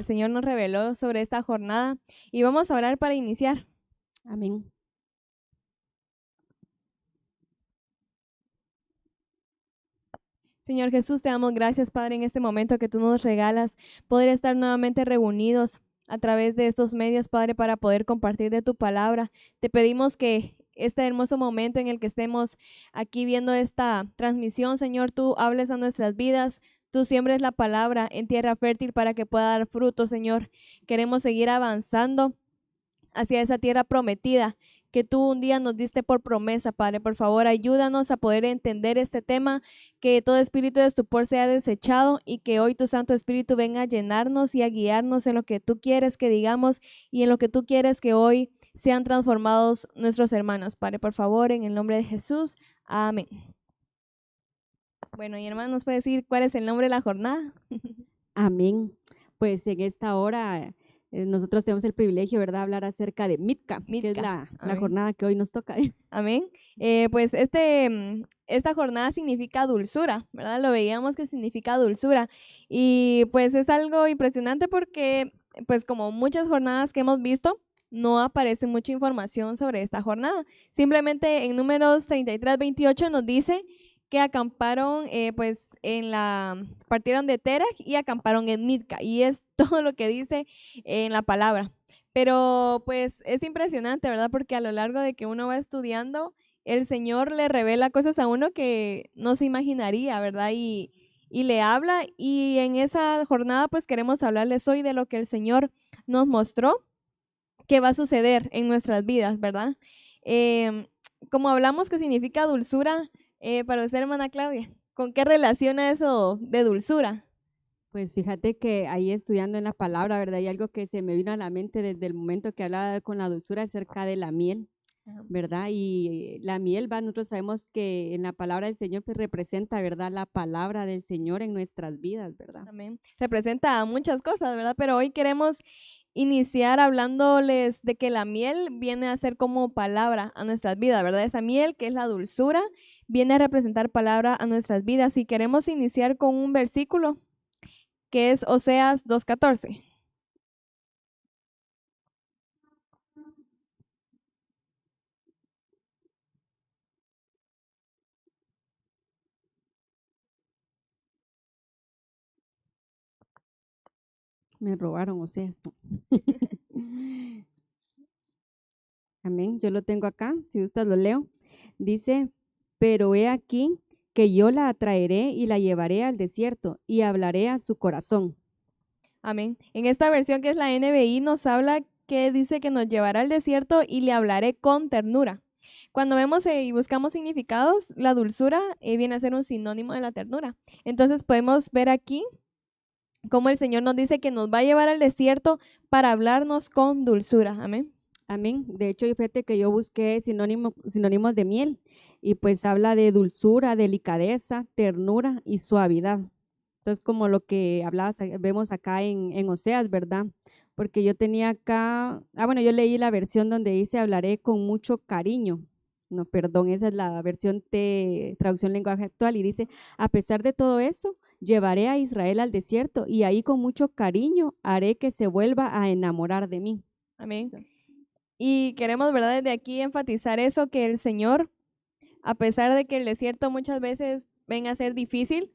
el Señor nos reveló sobre esta jornada y vamos a orar para iniciar. Amén. Señor Jesús, te damos gracias, Padre, en este momento que tú nos regalas poder estar nuevamente reunidos a través de estos medios, Padre, para poder compartir de tu palabra. Te pedimos que este hermoso momento en el que estemos aquí viendo esta transmisión, Señor, tú hables a nuestras vidas, tú siembres la palabra en tierra fértil para que pueda dar fruto, Señor. Queremos seguir avanzando hacia esa tierra prometida que tú un día nos diste por promesa, Padre. Por favor, ayúdanos a poder entender este tema, que todo espíritu de estupor sea desechado y que hoy tu Santo Espíritu venga a llenarnos y a guiarnos en lo que tú quieres que digamos y en lo que tú quieres que hoy sean transformados nuestros hermanos, Padre. Por favor, en el nombre de Jesús. Amén. Bueno, y hermano, ¿nos puede decir cuál es el nombre de la jornada? Amén. Pues en esta hora nosotros tenemos el privilegio, ¿verdad?, de hablar acerca de Mitka, que es Mitka. la jornada que hoy nos toca. Amén. Pues esta jornada significa dulzura, ¿verdad? Lo veíamos que significa dulzura. Y pues es algo impresionante porque, pues como muchas jornadas que hemos visto, no aparece mucha información sobre esta jornada. Simplemente en Números 33:28 nos dice que acamparon, pues partieron de Terach y acamparon en Mitka. Y es todo lo que dice en la palabra. Pero pues es impresionante, ¿verdad? Porque a lo largo de que uno va estudiando, el Señor le revela cosas a uno que no se imaginaría, ¿verdad? Y le habla, y en esa jornada pues queremos hablarles hoy de lo que el Señor nos mostró que va a suceder en nuestras vidas, ¿verdad? Como hablamos que significa dulzura, para usted, hermana Claudia, ¿con qué relaciona eso de dulzura? Pues fíjate que ahí estudiando en la palabra, ¿verdad? Hay algo que se me vino a la mente desde el momento que hablaba con la dulzura acerca de la miel, ¿verdad? Y la miel, va, nosotros sabemos que en la palabra del Señor pues representa, ¿verdad?, la palabra del Señor en nuestras vidas, ¿verdad? Amén. Representa muchas cosas, ¿verdad? Pero hoy queremos iniciar hablándoles de que la miel viene a ser como palabra a nuestras vidas, ¿verdad? Esa miel que es la dulzura viene a representar palabra a nuestras vidas, y queremos iniciar con un versículo que es Oseas 2:14. Me robaron, o sea, esto. Amén. Yo lo tengo acá, si gustas lo leo. Dice, pero he aquí que yo la atraeré y la llevaré al desierto y hablaré a su corazón. Amén. En esta versión, que es la NBI, nos habla que dice que nos llevará al desierto y le hablaré con ternura. Cuando vemos y buscamos significados, la dulzura viene a ser un sinónimo de la ternura. Entonces podemos ver aquí cómo el Señor nos dice que nos va a llevar al desierto para hablarnos con dulzura. Amén. Amén. De hecho, fíjate que yo busqué sinónimos de miel y pues habla de dulzura, delicadeza, ternura y suavidad. Entonces, como lo que hablabas, vemos acá en Oseas, ¿verdad? Porque yo tenía acá, bueno, yo leí la versión donde dice hablaré con mucho cariño. No, perdón, esa es la versión de traducción lenguaje actual y dice, a pesar de todo eso, llevaré a Israel al desierto y ahí con mucho cariño haré que se vuelva a enamorar de mí. Amén. Y queremos, ¿verdad?, desde aquí enfatizar eso, que el Señor, a pesar de que el desierto muchas veces venga a ser difícil,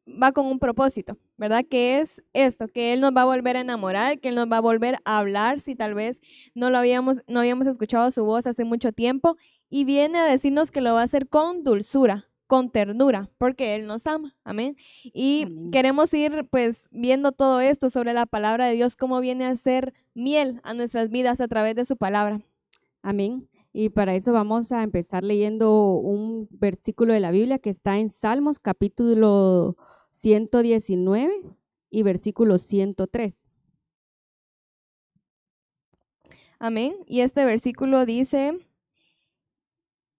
va con un propósito, ¿verdad? Que es esto, que Él nos va a volver a enamorar, que Él nos va a volver a hablar si tal vez no habíamos escuchado su voz hace mucho tiempo, y viene a decirnos que lo va a hacer con dulzura, con ternura, porque Él nos ama. Amén. Y Amén. queremos ir pues viendo todo esto sobre la palabra de Dios, cómo viene a ser miel a nuestras vidas a través de su palabra. Amén. Y para eso vamos a empezar leyendo un versículo de la Biblia que está en Salmos capítulo 119 y versículo 103. Amén. Y este versículo dice: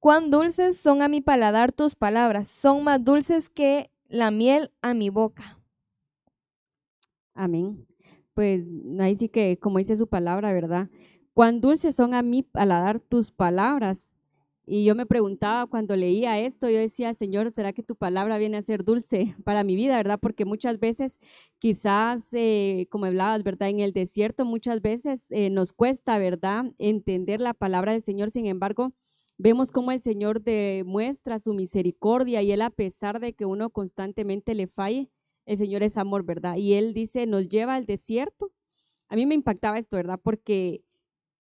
cuán dulces son a mi paladar tus palabras, son más dulces que la miel a mi boca. Amén. Pues ahí sí que, como dice su palabra, ¿verdad? Cuán dulces son a mi paladar tus palabras Y yo me preguntaba cuando leía esto, yo decía, Señor, ¿será que tu palabra viene a ser dulce para mi vida, verdad? Porque muchas veces, quizás, como hablabas, ¿verdad? En el desierto muchas veces nos cuesta, ¿verdad? Entender la palabra del Señor. Sin embargo, vemos cómo el Señor demuestra su misericordia y Él, a pesar de que uno constantemente le falle, el Señor es amor, ¿verdad? Y Él dice, nos lleva al desierto. A mí me impactaba esto, ¿verdad? Porque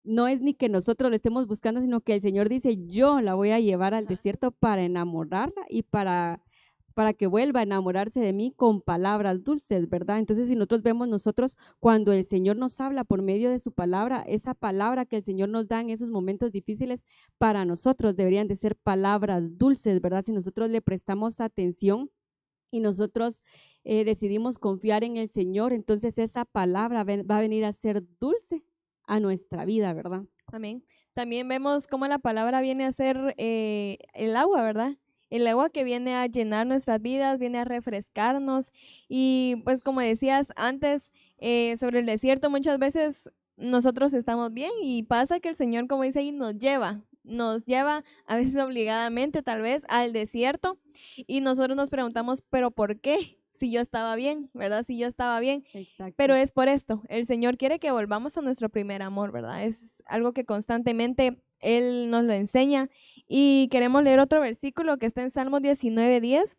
no es ni que nosotros lo estemos buscando, sino que el Señor dice, yo la voy a llevar al desierto para enamorarla y para que vuelva a enamorarse de mí con palabras dulces, ¿verdad? Entonces, si nosotros cuando el Señor nos habla por medio de su palabra, esa palabra que el Señor nos da en esos momentos difíciles, para nosotros deberían de ser palabras dulces, ¿verdad? Si nosotros le prestamos atención y nosotros decidimos confiar en el Señor, entonces esa palabra va a venir a ser dulce a nuestra vida, ¿verdad? Amén. También vemos cómo la palabra viene a ser el agua, ¿verdad? El agua que viene a llenar nuestras vidas, viene a refrescarnos. Y pues como decías antes, sobre el desierto, muchas veces nosotros estamos bien y pasa que el Señor, como dice ahí, nos lleva a veces obligadamente tal vez al desierto y nosotros nos preguntamos, ¿pero por qué? Si yo estaba bien, ¿verdad? Si yo estaba bien. Exacto. Pero es por esto, el Señor quiere que volvamos a nuestro primer amor, ¿verdad? Es algo que constantemente Él nos lo enseña. Y queremos leer otro versículo que está en Salmos 19:10,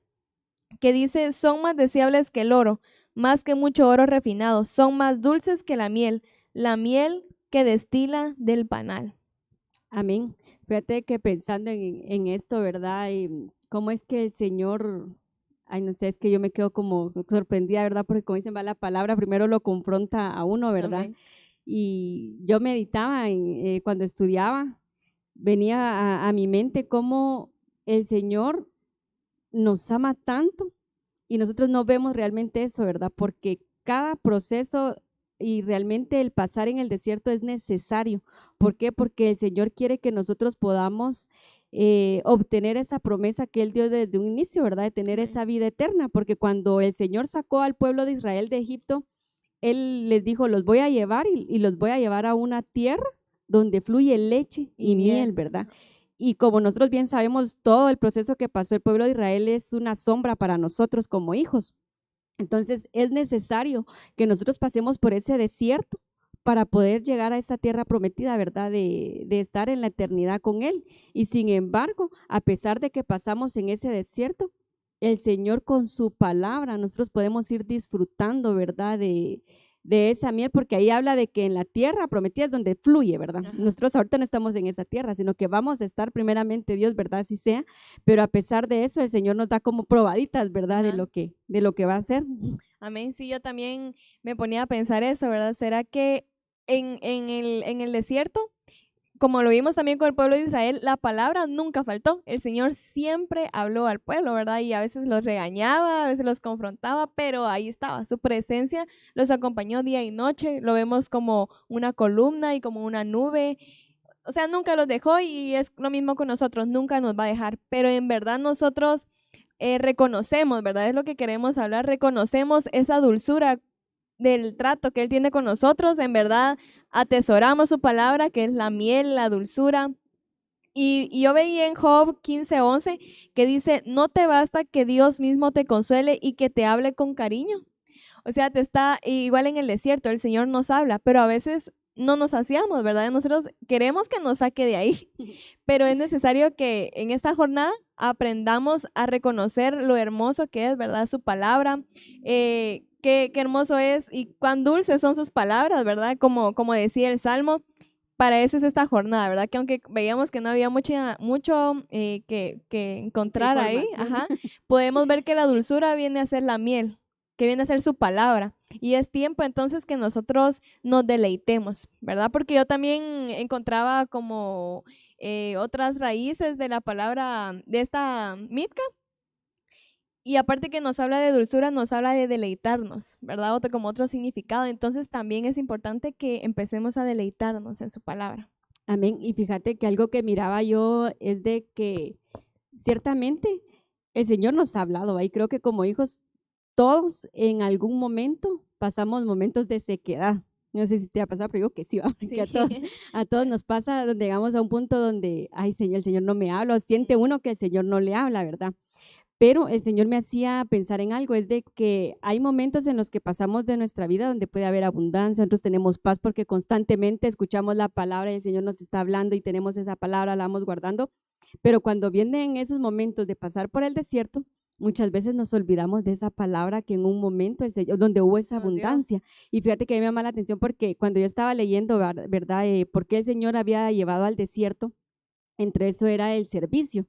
que dice, son más deseables que el oro, más que mucho oro refinado, son más dulces que la miel que destila del panal. Amén. Fíjate que pensando en esto, ¿verdad? Y cómo es que el Señor, ay, no sé, es que yo me quedo como sorprendida, ¿verdad? Porque como dicen, va la palabra, primero lo confronta a uno, ¿verdad? Amén. Y yo meditaba cuando estudiaba, venía a mi mente cómo el Señor nos ama tanto y nosotros no vemos realmente eso, ¿verdad? Porque cada proceso y realmente el pasar en el desierto es necesario. ¿Por qué? Porque el Señor quiere que nosotros podamos obtener esa promesa que Él dio desde un inicio, ¿verdad? De tener esa vida eterna, porque cuando el Señor sacó al pueblo de Israel de Egipto, Él les dijo, los voy a llevar y los voy a llevar a una tierra donde fluye leche y miel, ¿verdad? Y como nosotros bien sabemos, todo el proceso que pasó el pueblo de Israel es una sombra para nosotros como hijos. Entonces es necesario que nosotros pasemos por ese desierto para poder llegar a esa tierra prometida, ¿verdad? De estar en la eternidad con Él. Y sin embargo, a pesar de que pasamos en ese desierto, el Señor con su palabra, nosotros podemos ir disfrutando, ¿verdad? De esa miel, porque ahí habla de que en la tierra prometida es donde fluye, ¿verdad? Ajá. Nosotros ahorita no estamos en esa tierra, sino que vamos a estar primeramente Dios, ¿verdad? Así sea, pero a pesar de eso, el Señor nos da como probaditas, ¿verdad? Ajá. De lo que va a ser. Amén. Sí, yo también me ponía a pensar eso, ¿verdad? ¿Será que en el desierto, como lo vimos también con el pueblo de Israel, la palabra nunca faltó? El Señor siempre habló al pueblo, ¿verdad? Y a veces los regañaba, a veces los confrontaba, pero ahí estaba, su presencia los acompañó día y noche. Lo vemos como una columna y como una nube. O sea, nunca los dejó y es lo mismo con nosotros, nunca nos va a dejar. Pero en verdad nosotros reconocemos, ¿verdad? Es lo que queremos hablar, reconocemos esa dulzura del trato que Él tiene con nosotros, en verdad atesoramos su palabra, que es la miel, la dulzura. Y yo veía en Job 15:11 que dice, no te basta que Dios mismo te consuele y que te hable con cariño. O sea, te está igual en el desierto, el Señor nos habla, pero a veces no nos hacíamos, ¿verdad? Nosotros queremos que nos saque de ahí, pero es necesario que en esta jornada aprendamos a reconocer lo hermoso que es, ¿verdad? Su palabra, qué hermoso es y cuán dulces son sus palabras, ¿verdad? Como decía el Salmo, para eso es esta jornada, ¿verdad? Que aunque veíamos que no había mucho que encontrar ahí, ajá, podemos ver que la dulzura viene a ser la miel, que viene a ser su palabra. Y es tiempo entonces que nosotros nos deleitemos, ¿verdad? Porque yo también encontraba como otras raíces de la palabra de esta mitka. Y aparte que nos habla de dulzura, nos habla de deleitarnos, ¿verdad? Como otro significado. Entonces también es importante que empecemos a deleitarnos en su palabra. Amén. Y fíjate que algo que miraba yo es de que ciertamente el Señor nos ha hablado, y creo que como hijos todos en algún momento pasamos momentos de sequedad. No sé si te ha pasado, pero digo que sí, ¿va? Porque Sí. a todos nos pasa donde llegamos a un punto donde, ay, Señor, el Señor no me habla, o siente uno que el Señor no le habla, ¿verdad? Pero el Señor me hacía pensar en algo, es de que hay momentos en los que pasamos de nuestra vida donde puede haber abundancia, nosotros tenemos paz porque constantemente escuchamos la palabra y el Señor nos está hablando y tenemos esa palabra, la vamos guardando, pero cuando vienen esos momentos de pasar por el desierto, muchas veces nos olvidamos de esa palabra que en un momento el Señor, donde hubo esa Nos dio. abundancia. Y fíjate que a mí me llama la atención porque cuando yo estaba leyendo, ¿verdad? Por qué el Señor había llevado al desierto, entre eso era el servicio.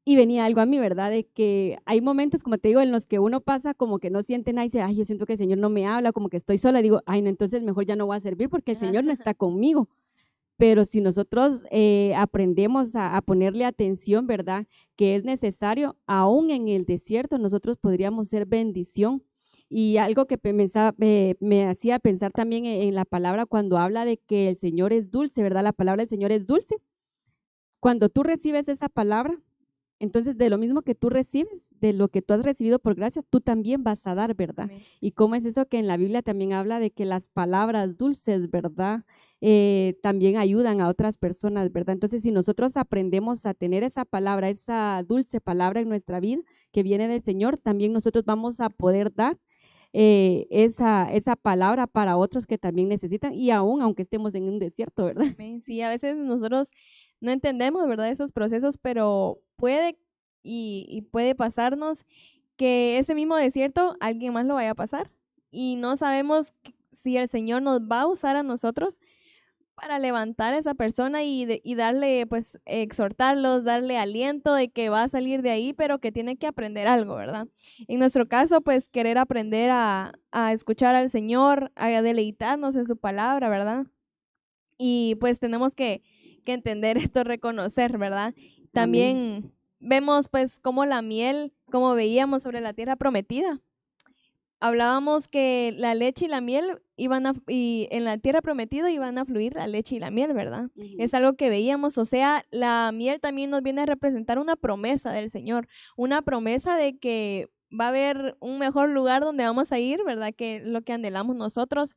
Y venía algo a mí, ¿verdad? De que hay momentos, como te digo, en los que uno pasa como que no siente nada y dice, ay, yo siento que el Señor no me habla, como que estoy sola. Y digo, ay, no, entonces mejor ya no voy a servir porque el Señor no está conmigo. Pero si nosotros aprendemos a ponerle atención, ¿verdad? Que es necesario, aún en el desierto, nosotros podríamos ser bendición. Y algo que me hacía pensar también en la palabra cuando habla de que el Señor es dulce, ¿verdad? La palabra del Señor es dulce. Cuando tú recibes esa palabra, entonces, de lo mismo que tú recibes, de lo que tú has recibido por gracia, tú también vas a dar, ¿verdad? Amén. Y cómo es eso que en la Biblia también habla de que las palabras dulces, ¿verdad? También ayudan a otras personas, ¿verdad? Entonces, si nosotros aprendemos a tener esa palabra, esa dulce palabra en nuestra vida que viene del Señor, también nosotros vamos a poder dar esa palabra para otros que también necesitan y aunque estemos en un desierto, ¿verdad? Amén. Sí, a veces nosotros no entendemos, ¿verdad? Esos procesos, pero puede y puede pasarnos que ese mismo desierto alguien más lo vaya a pasar y no sabemos si el Señor nos va a usar a nosotros para levantar a esa persona y darle, pues, exhortarlos, darle aliento de que va a salir de ahí, pero que tiene que aprender algo, ¿verdad? En nuestro caso, pues, querer aprender a escuchar al Señor, a deleitarnos en su palabra, ¿verdad? Y pues tenemos que entender esto, reconocer, ¿verdad? Amén. También vemos pues como la miel, como veíamos sobre la tierra prometida. Hablábamos que la leche y la miel y en la tierra prometida iban a fluir la leche y la miel, ¿verdad? Es algo que veíamos, o sea, la miel también nos viene a representar una promesa del Señor, una promesa de que va a haber un mejor lugar donde vamos a ir, ¿verdad? Que es lo que anhelamos nosotros.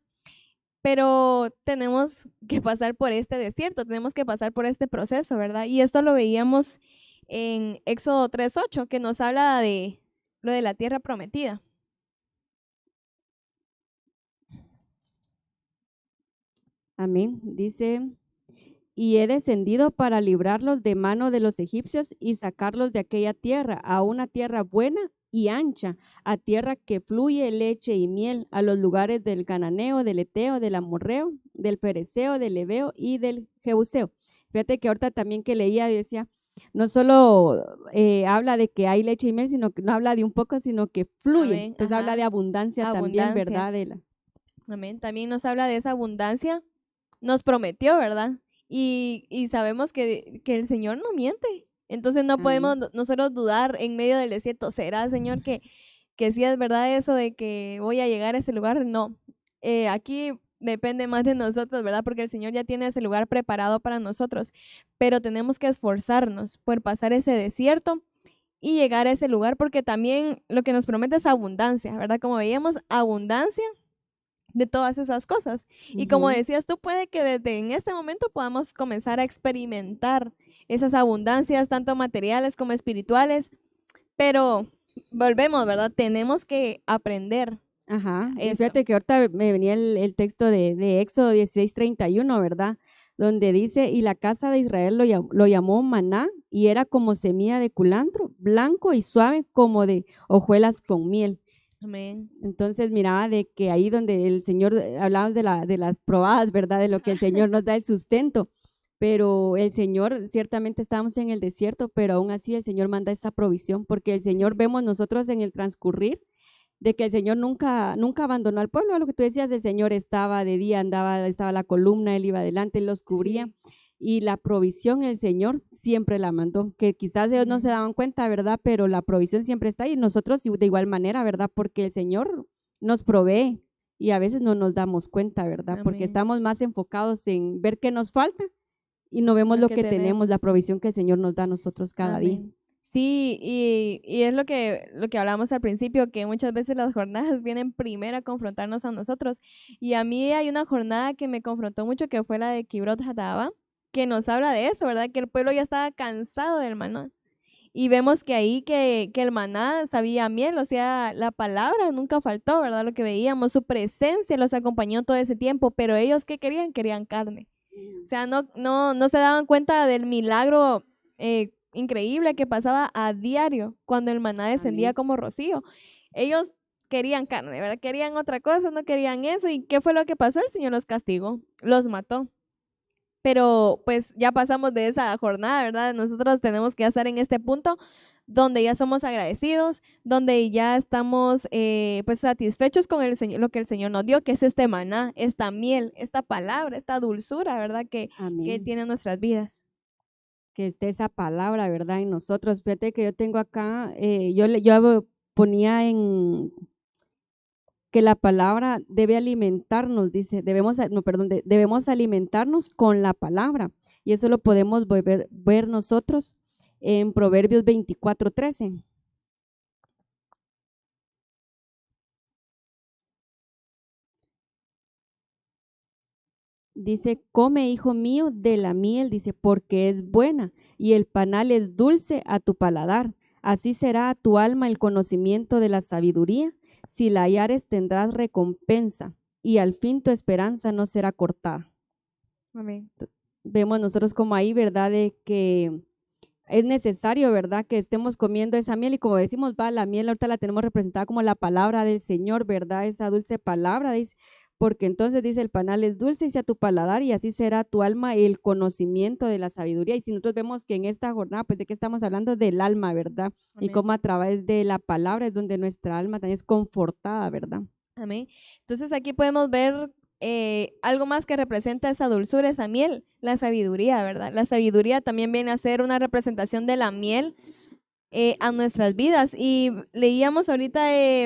Pero tenemos que pasar por este desierto, tenemos que pasar por este proceso, ¿verdad? Y esto lo veíamos en Éxodo 3:8, que nos habla de lo de la tierra prometida. Amén. Dice, y he descendido para librarlos de mano de los egipcios y sacarlos de aquella tierra a una tierra buena y ancha, a tierra que fluye leche y miel, a los lugares del cananeo, del eteo, del amorreo, del pereceo, del heveo y del jebuseo. Fíjate que ahorita también que leía decía, no solo habla de que hay leche y miel, sino que no habla de un poco, sino que fluye. Amén. Entonces Ajá. habla de abundancia también, Abundancia. ¿verdad? Amén. También nos habla de esa abundancia. Nos prometió, ¿verdad? Y sabemos que el Señor no miente. Entonces no podemos Amén. nosotros dudar en medio del desierto. ¿Será, Señor, que sí es verdad eso de que voy a llegar a ese lugar? No. Aquí depende más de nosotros, ¿verdad? Porque el Señor ya tiene ese lugar preparado para nosotros. Pero tenemos que esforzarnos por pasar ese desierto y llegar a ese lugar, porque también lo que nos promete es abundancia, ¿verdad? Como veíamos, abundancia de todas esas cosas. Y como decías tú, puede que desde en este momento podamos comenzar a experimentar esas abundancias, tanto materiales como espirituales, pero volvemos, ¿verdad? Tenemos que aprender Ajá, y eso. fíjate que ahorita me venía el texto de Éxodo 16:31, ¿verdad? Donde dice, y la casa de Israel lo llamó maná, y era como semilla de culantro, blanco y suave como de hojuelas con miel. Amén. Entonces miraba de que ahí donde el Señor, hablábamos de las probadas, ¿verdad? De lo que el Señor nos da el sustento, pero el Señor, ciertamente estábamos en el desierto, pero aún así el Señor manda esa provisión, porque el Señor Sí. vemos nosotros en el transcurrir de que el Señor nunca abandonó al pueblo. Lo que tú decías, el Señor estaba de día, estaba la columna, Él iba adelante, Él los cubría. Sí. Y la provisión el Señor siempre la mandó, que quizás ellos no se daban cuenta, ¿verdad? Pero la provisión siempre está ahí. Y nosotros de igual manera, ¿verdad? Porque el Señor nos provee y a veces no nos damos cuenta, ¿verdad? Porque Amén. estamos más enfocados en ver qué nos falta y no vemos Lo lo que que tenemos, la tenemos. provisión que el Señor nos da a nosotros cada día. Amén. Sí, y es lo que hablábamos al principio, que muchas veces las jornadas vienen primero a confrontarnos a nosotros. Y a mí hay una jornada que me confrontó mucho, que fue la de Kibrot Hatava, que nos habla de eso, ¿verdad? Que el pueblo ya estaba cansado del maná. Y vemos que ahí que el maná sabía a miel, o sea, la palabra nunca faltó, ¿verdad? Lo que veíamos, su presencia los acompañó todo ese tiempo, pero ellos ¿qué querían? Querían carne. O sea, no se daban cuenta del milagro increíble que pasaba a diario cuando el maná descendía Amén. como rocío. Ellos querían carne, ¿verdad? Querían otra cosa, no querían eso. ¿Y qué fue lo que pasó? El Señor los castigó, los mató. Pero pues ya pasamos de esa jornada, ¿verdad? Nosotros tenemos que estar en este punto donde ya somos agradecidos, donde ya estamos pues satisfechos con el Señor, lo que el Señor nos dio, que es este maná, esta miel, esta palabra, esta dulzura, ¿verdad? Que Amén. tiene en nuestras vidas. Que esté esa palabra, ¿verdad? En nosotros. Fíjate que yo tengo acá, yo ponía en que la palabra debe alimentarnos, dice, debemos alimentarnos con la palabra. Y eso lo podemos ver nosotros en Proverbios 24:13. Dice, come, hijo mío, de la miel, dice, porque es buena y el panal es dulce a tu paladar. Así será a tu alma el conocimiento de la sabiduría. Si la hallares, tendrás recompensa y al fin tu esperanza no será cortada. Amén. Vemos nosotros como ahí, ¿verdad? De que es necesario, ¿verdad? Que estemos comiendo esa miel y como decimos, va, la miel ahorita la tenemos representada como la palabra del Señor, ¿verdad? Esa dulce palabra, dice, porque entonces dice el panal es dulce y sea tu paladar y así será tu alma el conocimiento de la sabiduría. Y si nosotros vemos que en esta jornada, pues de qué estamos hablando del alma, ¿verdad? Y Amén. cómo a través de la palabra es donde nuestra alma también es confortada, ¿verdad? Amén. Entonces aquí podemos ver algo más que representa esa dulzura, esa miel, la sabiduría, ¿verdad? La sabiduría también viene a ser una representación de la miel a nuestras vidas. Y leíamos ahorita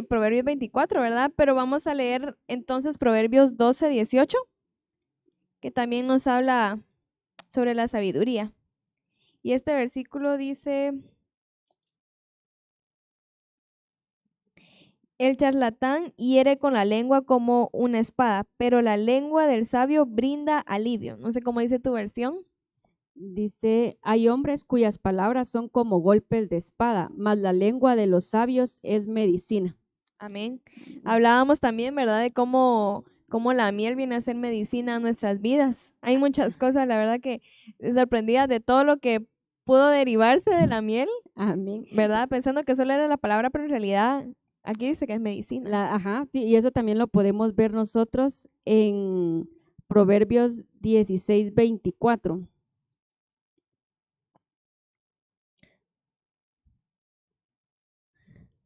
Proverbios 24, ¿verdad? Pero vamos a leer entonces Proverbios 12:18, que también nos habla sobre la sabiduría. Y este versículo dice: el charlatán hiere con la lengua como una espada, pero la lengua del sabio brinda alivio. No sé cómo dice tu versión. Dice, hay hombres cuyas palabras son como golpes de espada, mas la lengua de los sabios es medicina. Amén. Hablábamos también, ¿verdad?, de cómo la miel viene a ser medicina a nuestras vidas. Hay muchas cosas, la verdad, que sorprendida de todo lo que pudo derivarse de la miel, Amén. ¿verdad? Pensando que solo era la palabra, pero en realidad aquí dice que es medicina. Ajá, sí, y eso también lo podemos ver nosotros en Proverbios 16:24.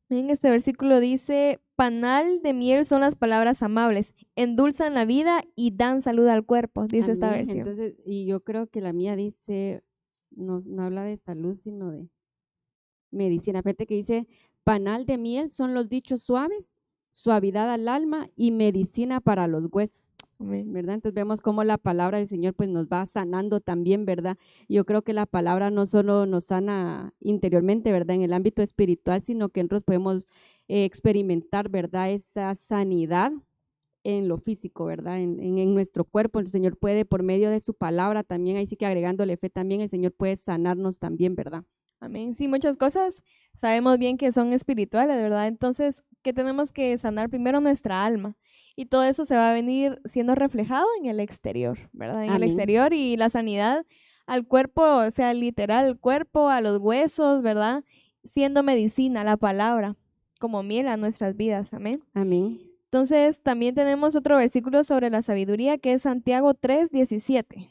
En este versículo dice: panal de miel son las palabras amables, endulzan la vida y dan salud al cuerpo, dice esta Amén. versión. Entonces, y yo creo que la mía dice, no habla de salud, sino de medicina. Fíjate que dice, panal de miel son los dichos suaves, suavidad al alma y medicina para los huesos. Amén. ¿Verdad? Entonces vemos cómo la palabra del Señor pues nos va sanando también, ¿verdad? Yo creo que la palabra no solo nos sana interiormente, ¿verdad? En el ámbito espiritual, sino que nosotros podemos experimentar, ¿verdad? Esa sanidad en lo físico, ¿verdad? En nuestro cuerpo. El Señor puede, por medio de su palabra también, ahí sí que agregándole fe también, el Señor puede sanarnos también, ¿verdad? Amén. Sí, muchas cosas sabemos bien que son espirituales, ¿verdad? Entonces, que tenemos que sanar primero nuestra alma. Y todo eso se va a venir siendo reflejado en el exterior, ¿verdad? En el Amén. exterior, y la sanidad al cuerpo, o sea, literal, al cuerpo, a los huesos, ¿verdad? Siendo medicina, la palabra, como miel a nuestras vidas. Amén. Amén. Entonces, también tenemos otro versículo sobre la sabiduría, que es Santiago 3:17.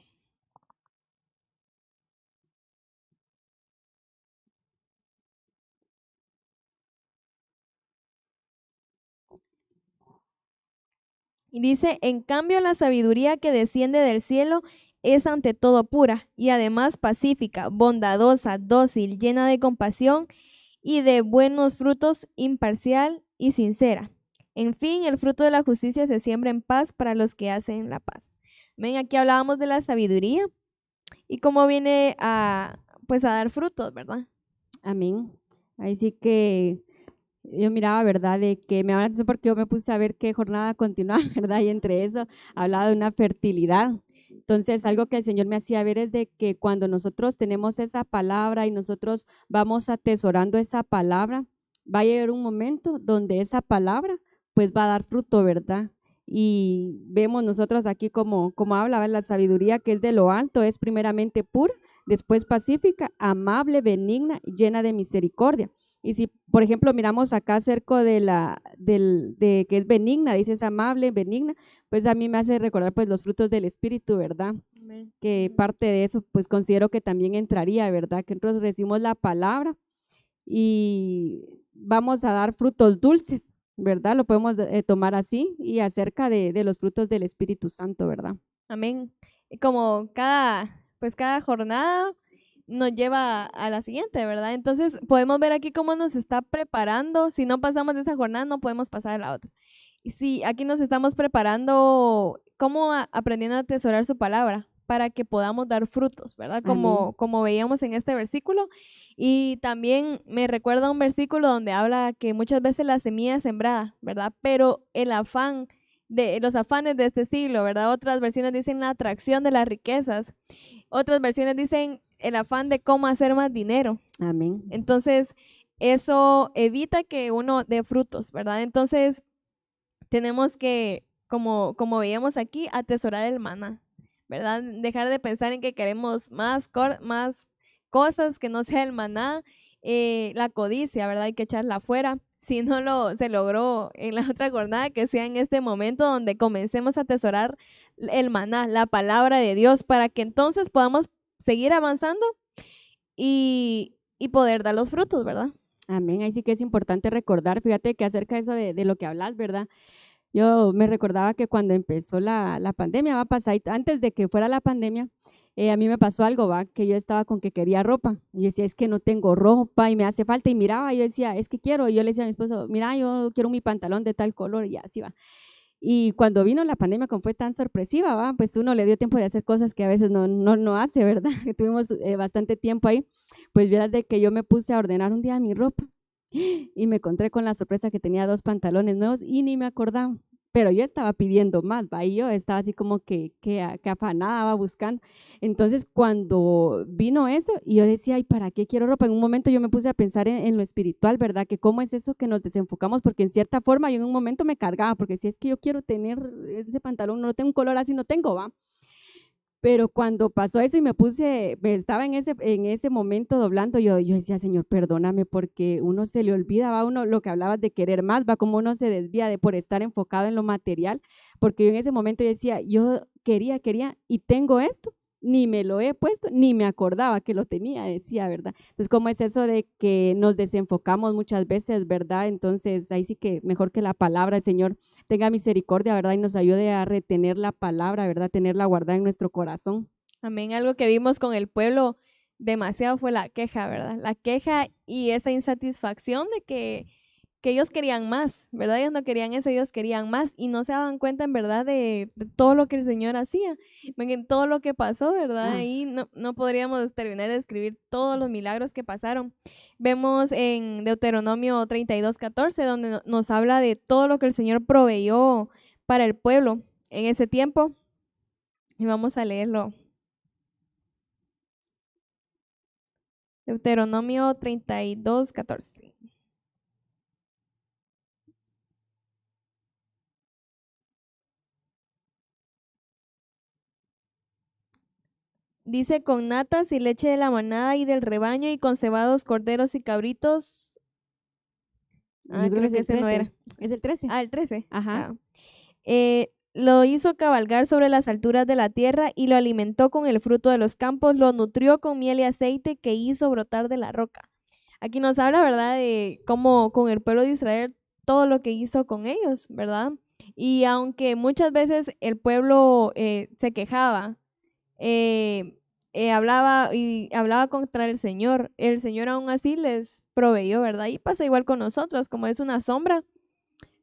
Y dice: en cambio, la sabiduría que desciende del cielo es ante todo pura y además pacífica, bondadosa, dócil, llena de compasión y de buenos frutos, imparcial y sincera. En fin, el fruto de la justicia se siembra en paz para los que hacen la paz. Ven, aquí hablábamos de la sabiduría y cómo viene a, pues, a dar frutos, ¿verdad? Amén. Ahí sí que yo miraba, ¿verdad? De que me hablan porque yo me puse a ver qué jornada continuaba, ¿verdad? Y entre eso hablaba de una fertilidad. Entonces, algo que el Señor me hacía ver es de que cuando nosotros tenemos esa palabra y nosotros vamos atesorando esa palabra, va a llegar un momento donde esa palabra pues va a dar fruto, ¿verdad? Y vemos nosotros aquí como habla la sabiduría que es de lo alto, es primeramente pura, después pacífica, amable, benigna, llena de misericordia. Y si, por ejemplo, miramos acá acerca de que es benigna, dices amable, benigna, pues a mí me hace recordar pues los frutos del Espíritu, ¿verdad? Amén. Que parte de eso pues considero que también entraría, ¿verdad? Que nosotros recibimos la palabra y vamos a dar frutos dulces, ¿verdad? Lo podemos tomar así y acerca de los frutos del Espíritu Santo, ¿verdad? Amén. Y como cada jornada nos lleva a la siguiente, ¿verdad? Entonces podemos ver aquí cómo nos está preparando. Si no pasamos de esa jornada, no podemos pasar a la otra. Y sí, aquí nos estamos preparando, cómo aprendiendo a atesorar su palabra para que podamos dar frutos, ¿verdad? Amén. Como veíamos en este versículo. Y también me recuerda un versículo donde habla que muchas veces la semilla es sembrada, ¿verdad? Pero el afán de los afanes de este siglo, ¿verdad? Otras versiones dicen la atracción de las riquezas. Otras versiones dicen el afán de cómo hacer más dinero. Amén. Entonces, eso evita que uno dé frutos, ¿verdad? Entonces, tenemos que, como veíamos aquí, atesorar el maná, ¿verdad? Dejar de pensar en que queremos más cosas que no sea el maná, la codicia, ¿verdad? Hay que echarla afuera. Si no se logró en la otra jornada, que sea en este momento donde comencemos a atesorar el maná, la palabra de Dios, para que entonces podamos seguir avanzando y poder dar los frutos, ¿verdad? Amén. Ahí sí que es importante recordar, fíjate que acerca de eso de lo que hablas, ¿verdad? Yo me recordaba que cuando empezó la pandemia, va a pasar, antes de que fuera la pandemia, a mí me pasó algo, va, que yo estaba con que quería ropa. Y yo decía, es que no tengo ropa y me hace falta. Y miraba, yo decía, es que quiero. Y yo le decía a mi esposo, mira, yo quiero mi pantalón de tal color y así va. Y cuando vino la pandemia, como fue tan sorpresiva, va, pues uno le dio tiempo de hacer cosas que a veces no hace, ¿verdad? Que tuvimos bastante tiempo ahí. Pues vieras de que yo me puse a ordenar un día mi ropa y me encontré con la sorpresa que tenía 2 pantalones nuevos y ni me acordaba. Pero yo estaba pidiendo más, ¿va? Y yo estaba así como que afanada, va buscando. Entonces, cuando vino eso, y yo decía, ay, ¿para qué quiero ropa? En un momento yo me puse a pensar en lo espiritual, ¿verdad? Que cómo es eso que nos desenfocamos, porque en cierta forma yo en un momento me cargaba, porque si es que yo quiero tener ese pantalón, no tengo un color así, no tengo, ¿va? Pero cuando pasó eso y estaba en ese momento doblando, yo decía, Señor, perdóname, porque uno se le olvida, va uno lo que hablabas de querer más, va como uno se desvía por estar enfocado en lo material, porque yo en ese momento yo decía, yo quería y tengo esto, ni me lo he puesto, ni me acordaba que lo tenía, decía, ¿verdad? Entonces, ¿cómo es eso de que nos desenfocamos muchas veces, ¿verdad? Entonces, ahí sí que mejor que la palabra, el Señor tenga misericordia, ¿verdad? Y nos ayude a retener la palabra, ¿verdad? Tenerla guardada en nuestro corazón. Amén. Algo que vimos con el pueblo demasiado fue la queja, ¿verdad? La queja y esa insatisfacción de que ellos querían más, ¿verdad? Ellos no querían eso, ellos querían más y no se daban cuenta en verdad de todo lo que el Señor hacía, en todo lo que pasó, ¿verdad? Ah, Ahí no podríamos terminar de escribir todos los milagros que pasaron. Vemos en Deuteronomio 32:14, donde nos habla de todo lo que el Señor proveyó para el pueblo en ese tiempo. Y vamos a leerlo. Deuteronomio 32:14. Dice, con natas y leche de la manada y del rebaño y con cebados, corderos y cabritos. yo creo que Creo es que el ese no 13. era. ¿Es el 13? El 13. Ajá. Lo hizo cabalgar sobre las alturas de la tierra y lo alimentó con el fruto de los campos, lo nutrió con miel y aceite que hizo brotar de la roca. Aquí nos habla, ¿verdad?, de cómo con el pueblo de Israel, todo lo que hizo con ellos, ¿verdad? Y aunque muchas veces el pueblo se quejaba, hablaba contra el Señor aún así les proveyó, ¿verdad? Y pasa igual con nosotros, como es una sombra.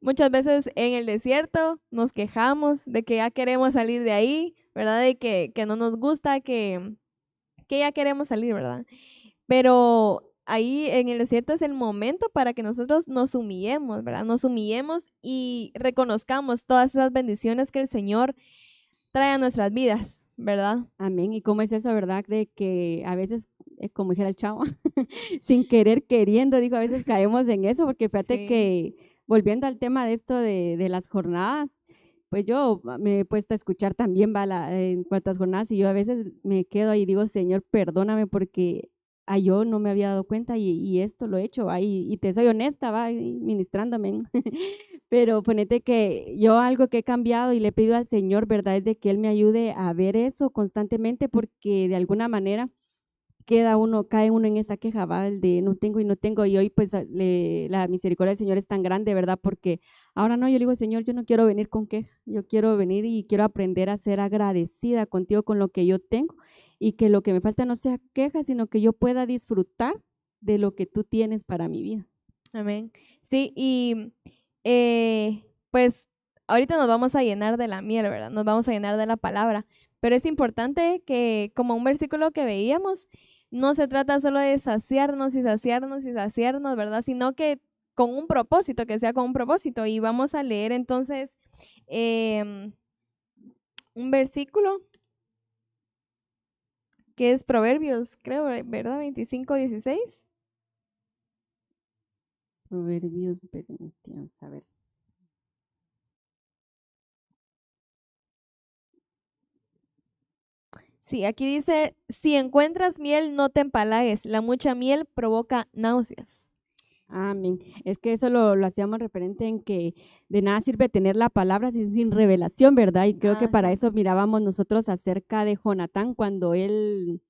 Muchas veces en el desierto nos quejamos de que ya queremos salir de ahí, ¿verdad? De que no nos gusta, que ya queremos salir, ¿verdad? Pero ahí en el desierto es el momento para que nosotros nos humillemos, ¿verdad? Nos humillemos y reconozcamos todas esas bendiciones que el Señor trae a nuestras vidas, ¿verdad? Amén. ¿Y cómo es eso, verdad? De que a veces, como dijera el chavo, sin querer, queriendo, digo, a veces caemos en eso, porque fíjate Sí. que, volviendo al tema de esto de las jornadas, pues yo me he puesto a escuchar también en cuantas jornadas y yo a veces me quedo ahí y digo, Señor, perdóname porque yo no me había dado cuenta y esto lo he hecho, ¿va? Y te soy honesta, va, y ministrándome. Pero ponete que yo algo que he cambiado y le pido al Señor, ¿verdad? Es de que Él me ayude a ver eso constantemente porque de alguna manera cae uno en esa queja, ¿va? El de no tengo y no tengo, y hoy pues la misericordia del Señor es tan grande, ¿verdad? Porque ahora no, yo le digo, Señor, yo no quiero venir con queja, yo quiero venir y quiero aprender a ser agradecida contigo con lo que yo tengo y que lo que me falta no sea queja, sino que yo pueda disfrutar de lo que tú tienes para mi vida. Amén. Sí, y pues ahorita nos vamos a llenar de la miel, ¿verdad? Nos vamos a llenar de la palabra, pero es importante que, como un versículo que veíamos, no se trata solo de saciarnos y saciarnos y saciarnos, ¿verdad? Sino que con un propósito, que sea con un propósito. Y vamos a leer entonces un versículo que es Proverbios, creo, ¿verdad? 25:16. Proverbios, vamos a ver. Sí, aquí dice, si encuentras miel, no te empalagues, la mucha miel provoca náuseas. Amén. Es que eso lo hacíamos referente en que de nada sirve tener la palabra sin revelación, ¿verdad? Y creo que para Sí. eso mirábamos nosotros acerca de Jonatán cuando él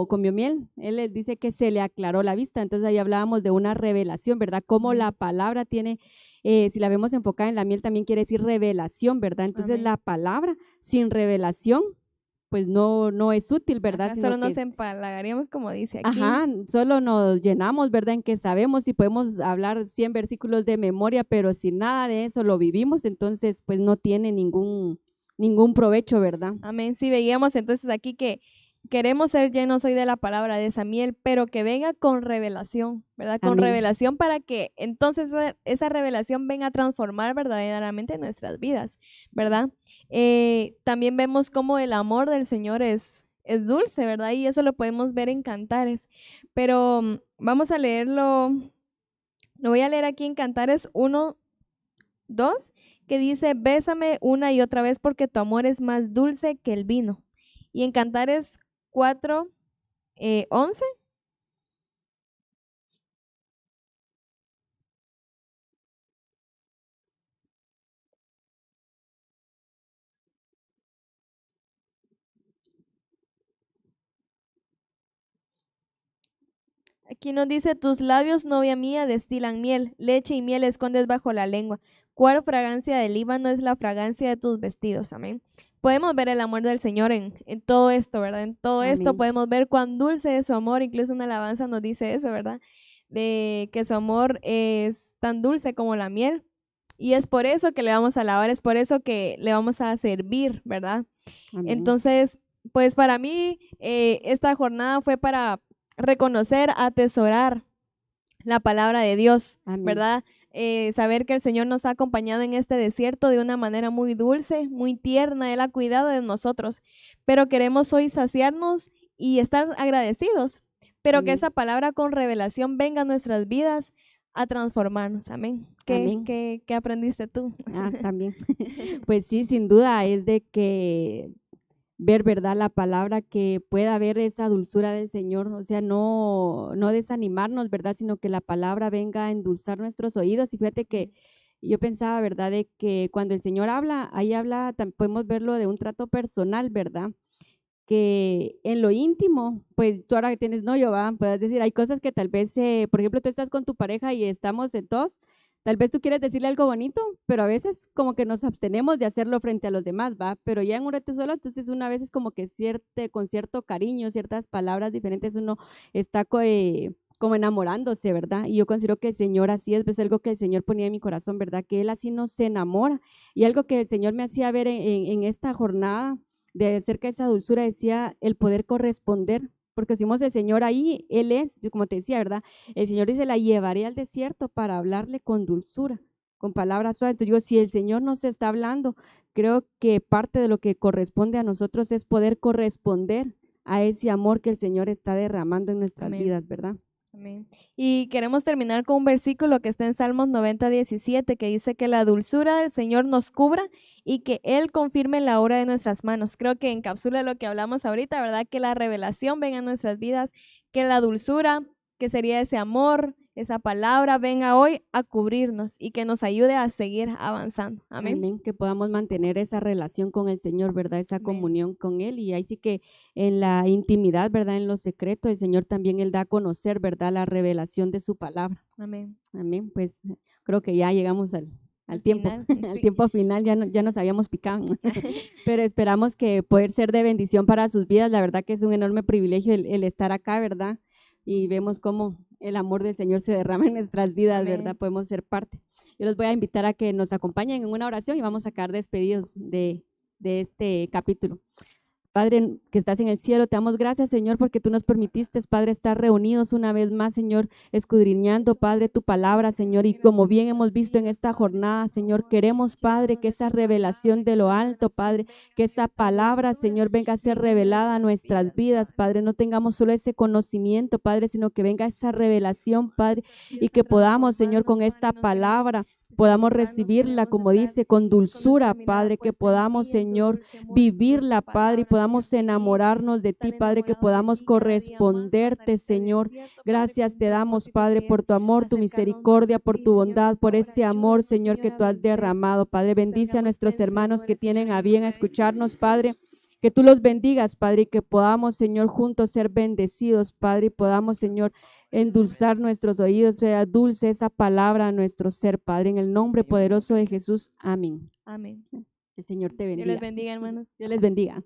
comió miel. Él le dice que se le aclaró la vista. Entonces ahí hablábamos de una revelación, ¿verdad? Como la palabra tiene, si la vemos enfocada en la miel, también quiere decir revelación, ¿verdad? Entonces Amén. la palabra sin revelación pues no es útil, ¿verdad? Ajá, Sino solo nos que empalagaríamos como dice aquí. ajá, solo nos llenamos, ¿verdad? En que sabemos y podemos hablar 100 versículos de memoria, pero si nada de eso lo vivimos, entonces pues no tiene ningún provecho, ¿verdad? Amén. Sí, veíamos entonces aquí que queremos ser llenos hoy de la palabra de esa miel, pero que venga con revelación, ¿verdad? Con Amén. revelación para que entonces esa revelación venga a transformar verdaderamente nuestras vidas, ¿verdad? También vemos cómo el amor del Señor es dulce, ¿verdad? Y eso lo podemos ver en Cantares. Pero vamos a leerlo, lo voy a leer aquí en Cantares 1:2, que dice, bésame una y otra vez porque tu amor es más dulce que el vino. Y en Cantares 4:11, aquí nos dice, tus labios, novia mía, destilan miel, leche y miel escondes bajo la lengua. ¿Cuál fragancia del Líbano es la fragancia de tus vestidos? Amén. Podemos ver el amor del Señor en todo esto, ¿verdad? En todo esto Amén. podemos ver cuán dulce es su amor. Incluso una alabanza nos dice eso, ¿verdad? De que su amor es tan dulce como la miel. Y es por eso que le vamos a alabar, es por eso que le vamos a servir, ¿verdad? Amén. Entonces, pues para mí esta jornada fue para reconocer, atesorar la palabra de Dios, Amén. ¿verdad? Saber que el Señor nos ha acompañado en este desierto de una manera muy dulce, muy tierna. Él ha cuidado de nosotros, pero queremos hoy saciarnos y estar agradecidos, pero que Amén. esa palabra con revelación venga a nuestras vidas a transformarnos. Amén. Amén. ¿Qué aprendiste tú? También. Pues sí, sin duda es de que ver, ¿verdad? La palabra, que pueda haber esa dulzura del Señor, o sea, no desanimarnos, ¿verdad? Sino que la palabra venga a endulzar nuestros oídos. Y fíjate que yo pensaba, ¿verdad? De que cuando el Señor habla, ahí habla, podemos verlo de un trato personal, ¿verdad? Que en lo íntimo, pues tú ahora que tienes novio, va, puedes decir, hay cosas que tal vez, por ejemplo, tú estás con tu pareja y estamos en dos, tal vez tú quieres decirle algo bonito, pero a veces como que nos abstenemos de hacerlo frente a los demás, va, pero ya en un rato solo, entonces una vez es como que con cierto cariño, ciertas palabras diferentes, uno está como enamorándose, ¿verdad? Y yo considero que el Señor así es algo que el Señor ponía en mi corazón, ¿verdad? Que Él así nos enamora. Y algo que el Señor me hacía ver en esta jornada de acerca de esa dulzura, decía el poder corresponder, porque decimos el Señor ahí, Él es, como te decía, ¿verdad? El Señor dice, la llevaré al desierto para hablarle con dulzura, con palabras suaves. Entonces digo, si el Señor nos está hablando, creo que parte de lo que corresponde a nosotros es poder corresponder a ese amor que el Señor está derramando en nuestras Amén. vidas, ¿verdad? Amén. Y queremos terminar con un versículo que está en Salmos 90:17, que dice que la dulzura del Señor nos cubra y que Él confirme la obra de nuestras manos. Creo que encapsula lo que hablamos ahorita, ¿verdad? Que la revelación venga a nuestras vidas, que la dulzura, que sería ese amor, esa palabra, venga hoy a cubrirnos y que nos ayude a seguir avanzando. Amén. Amén, que podamos mantener esa relación con el Señor, ¿verdad? Esa Amén. comunión con Él, y ahí sí que en la intimidad, ¿verdad? En lo secreto, el Señor también Él da a conocer, ¿verdad? La revelación de su palabra. Amén. Amén, pues creo que ya llegamos al tiempo, Final, al sí. tiempo final, ya nos habíamos picado, pero esperamos que poder ser de bendición para sus vidas. La verdad que es un enorme privilegio el estar acá, ¿verdad? Y vemos cómo el amor del Señor se derrama en nuestras vidas, Amén. ¿verdad? Podemos ser parte. Yo los voy a invitar a que nos acompañen en una oración y vamos a quedar despedidos de este capítulo. Padre que estás en el cielo, te damos gracias, Señor, porque tú nos permitiste, Padre, estar reunidos una vez más, Señor, escudriñando, Padre, tu palabra, Señor, y como bien hemos visto en esta jornada, Señor, queremos, Padre, que esa revelación de lo alto, Padre, que esa palabra, Señor, venga a ser revelada a nuestras vidas, Padre, no tengamos solo ese conocimiento, Padre, sino que venga esa revelación, Padre, y que podamos, Señor, con esta palabra, podamos recibirla, como dice, con dulzura, Padre, que podamos, Señor, vivirla, Padre, y podamos enamorarnos de ti, Padre, que podamos corresponderte, Señor. Gracias te damos, Padre, por tu amor, tu misericordia, por tu bondad, por este amor, Señor, que tú has derramado, Padre. Bendice a nuestros hermanos que tienen a bien a escucharnos, Padre. Que tú los bendigas, Padre, y que podamos, Señor, juntos ser bendecidos, Padre, y podamos, Señor, endulzar nuestros oídos, sea dulce esa palabra a nuestro ser, Padre, en el nombre poderoso de Jesús. Amén. Amén. El Señor te Dios bendiga. les bendiga, hermanos. Dios les bendiga.